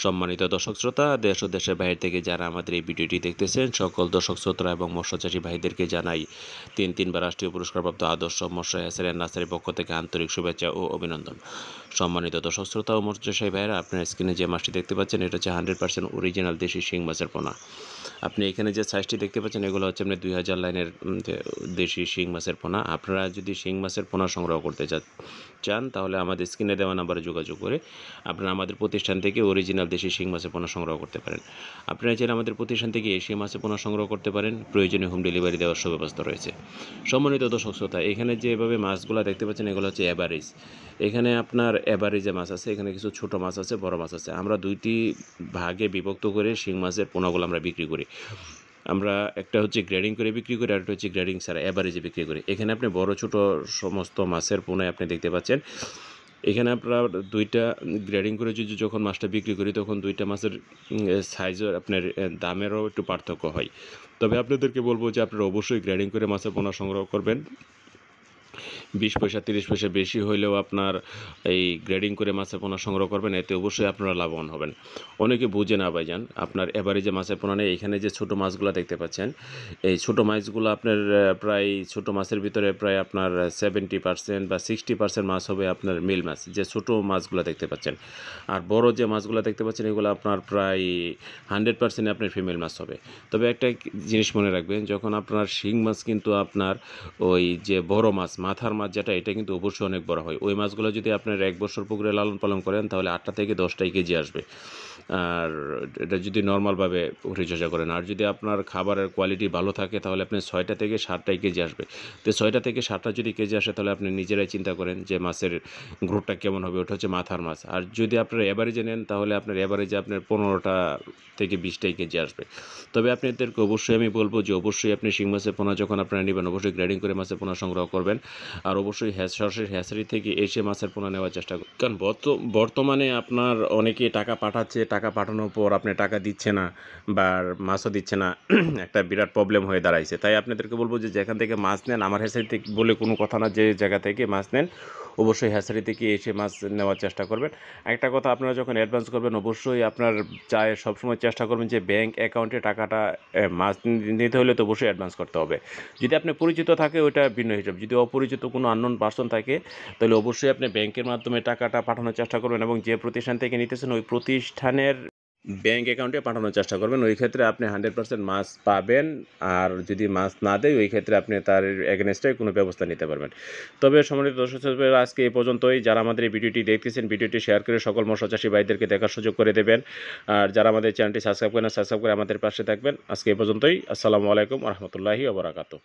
সম্মানিত দর্শক শ্রোতা, দেশ ও দেশের বাইরে থেকে যারা আমাদের এই ভিডিওটি দেখতেছেন সকল দর্শক শ্রোতা এবং মৎস্যচাষী ভাইদেরকে জানাই তিনবার রাষ্ট্রীয় পুরস্কারপ্রাপ্ত আদর্শ মৎস্য হ্যাচারি নার্সারির পক্ষ থেকে আন্তরিক শুভেচ্ছা ও অভিনন্দন। সম্মানিত দর্শক শ্রোতা ও মৎস্যচাষী ভাইয়েরা, আপনার স্ক্রিনে যে মাছটি দেখতে পাচ্ছেন এটা হচ্ছে 100% অরিজিনাল দেশি শিং মাছের পোনা। আপনি এখানে যে সাইজটি দেখতে পাচ্ছেন এগুলো হচ্ছে আপনি 2000 লাইনের দেশি শিং মাছের পোনা। আপনারা যদি শিং মাছের পোনা সংগ্রহ করতে চান তাহলে আমাদের স্ক্রিনে দেওয়া নাম্বারে যোগাযোগ করে আপনারা আমাদের প্রতিষ্ঠান থেকে অরিজিনাল দেশি শিং মাছের পোনা সংগ্রহ করতে পারেন। আপনারা চাইলে আমাদের প্রতিষ্ঠান থেকে এশিয়া মাছের পোনা সংগ্রহ করতে পারেন, প্রয়োজনে হোম ডেলিভারি দেওয়ার সুব্যবস্থা রয়েছে। সম্মানিত দর্শক শ্রোতা, এখানে যেভাবে মাছগুলো দেখতে পাচ্ছেন এগুলো হচ্ছে অ্যাভারেজ। এখানে আপনার অ্যাভারেজে মাছ আছে, এখানে কিছু ছোট মাছ আছে, বড় মাছ আছে। আমরা দুইটি ভাগে বিভক্ত করে শিং মাছের পোনাগুলো আমরা বিক্রি করি। আমরা একটা হচ্ছে গ্রেডিং করে বিক্রি করি, আর একটা হচ্ছে গ্রেডিং ছাড়া অ্যাভারেজে বিক্রি করি। এখানে আপনি বড় ছোট সমস্ত মাছের পোনায় আপনি দেখতে পাচ্ছেন। এখানে আপনার দুইটা গ্রেডিং করে যদি যখন মাছটা বিক্রি করি তখন দুইটা মাছের সাইজের আপনার দামেরও একটু পার্থক্য হয়। তবে আপনাদেরকে বলবো যে আপনারা অবশ্যই গ্রেডিং করে মাছের পোনা সংগ্রহ করবেন। 20 পয়সা 30 পয়সা বেশি হইলেও আপনার এই গ্রেডিং করে মাছের পোনা সংগ্রহ করবেন, এতে অবশ্যই আপনারা লাভবান হবেন। অনেকে বুঝে না ভাইজান, আপনার এভারেজে মাছের পোনা নেই। এখানে যে ছোটো মাছগুলো দেখতে পাচ্ছেন, এই ছোটো মাছগুলো আপনার প্রায় ছোটো মাছের ভিতরে প্রায় আপনার 70% বা 60% মাছ হবে আপনার মিল মাছ, যে ছোটো মাছগুলো দেখতে পাচ্ছেন। আর বড় যে মাছগুলো দেখতে পাচ্ছেন এগুলো আপনার প্রায় 100% আপনার ফিমেল মাছ হবে। তবে একটা জিনিস মনে রাখবেন, যখন আপনার শিং মাছ কিন্তু আপনার ওই যে বড় মাছ মাথার মাছ যেটা, এটা কিন্তু অবশ্যই অনেক বড় হয়। ওই মাছগুলো যদি আপনার 1 বছর পুকুরে লালন পালন করেন তাহলে 8টা থেকে 10টাই কেজি আসবে। আর এটা যদি নর্মালভাবে পরিচর্যা করেন, আর যদি আপনার খাবারের কোয়ালিটি ভালো থাকে তাহলে আপনি 6টা থেকে 7টাই কেজি আসবে। তো 6টা থেকে 7টা যদি কেজি আসে তাহলে আপনি নিজেরাই চিন্তা করেন যে মাছের গ্রোথটা কেমন হবে। ওটা হচ্ছে মাথার মাছ। আর যদি আপনার অ্যাভারেজে নেন তাহলে আপনার অ্যাভারেজে আপনার 15টা থেকে 20টাই কেজি আসবে। তবে আপনাদেরকে অবশ্যই আমি বলবো যে অবশ্যই আপনি শিং মাছের পোনা যখন আপনারা নেবেন অবশ্যই গ্রেডিং করে মাছের পোনা সংগ্রহ করবেন। আর অবশ্যই সরাসরি হ্যাচারি থেকে এসে মাছের পোনা নেওয়ার চেষ্টা করুন। কারণ বর্তমানে আপনার অনেকেই টাকা পাঠাচ্ছে, টাকা পাঠানোর পর আপনি টাকা দিচ্ছে না বা মাছও দিচ্ছে না, একটা বিরাট প্রবলেম হয়ে দাঁড়াইছে। তাই আপনাদেরকে বলবো যে যেখান থেকে মাছ নেন, আমার হ্যাচারি থেকে বলে কোনো কথা না, যে জায়গা থেকে মাছ নেন অবশ্যই হ্যাচারি থেকে এসে মাছ নেওয়ার চেষ্টা করবেন। একটা কথা, আপনারা যখন অ্যাডভান্স করবেন অবশ্যই আপনার চায় সবসময় চেষ্টা করবেন যে ব্যাঙ্ক অ্যাকাউন্টে টাকাটা মাছ নিতে হলে তো অবশ্যই অ্যাডভান্স করতে হবে। যদি আপনি পরিচিত থাকে ওইটা ভিন্ন হিসাব, যদি অপরিচিত কোনো আননোন পার্সন থাকে তাহলে অবশ্যই আপনি ব্যাংকের মাধ্যমে টাকাটা পাঠানোর চেষ্টা করবেন এবং যে প্রতিষ্ঠান থেকে নিতেছেন ওই প্রতিষ্ঠানের ব্যাঙ্ক অ্যাকাউন্টে পাঠানোর চেষ্টা করবেন। ওই ক্ষেত্রে আপনি 100% মাছ পাবেন। আর যদি মাছ না দেয় ওই ক্ষেত্রে আপনি তার এগেনস্টে কোনো ব্যবস্থা নিতে পারবেন। তবে সম্মানিত দর্শক শ্রোতা, আজকে এই পর্যন্তই। যারা আমাদের এই ভিডিওটি দেখতেছেন ভিডিওটি শেয়ার করে সকল মৎস্যচাষী ভাইদেরকে দেখার সুযোগ করে দেবেন। আর যারা আমাদের চ্যানেলটি সাবস্ক্রাইব করেন সাবস্ক্রাইব করে আমাদের পাশে থাকবেন। আজকে এই পর্যন্তই। আসসালামু আলাইকুম ওয়া রাহমাতুল্লাহি ওয়া বারাকাতুহু।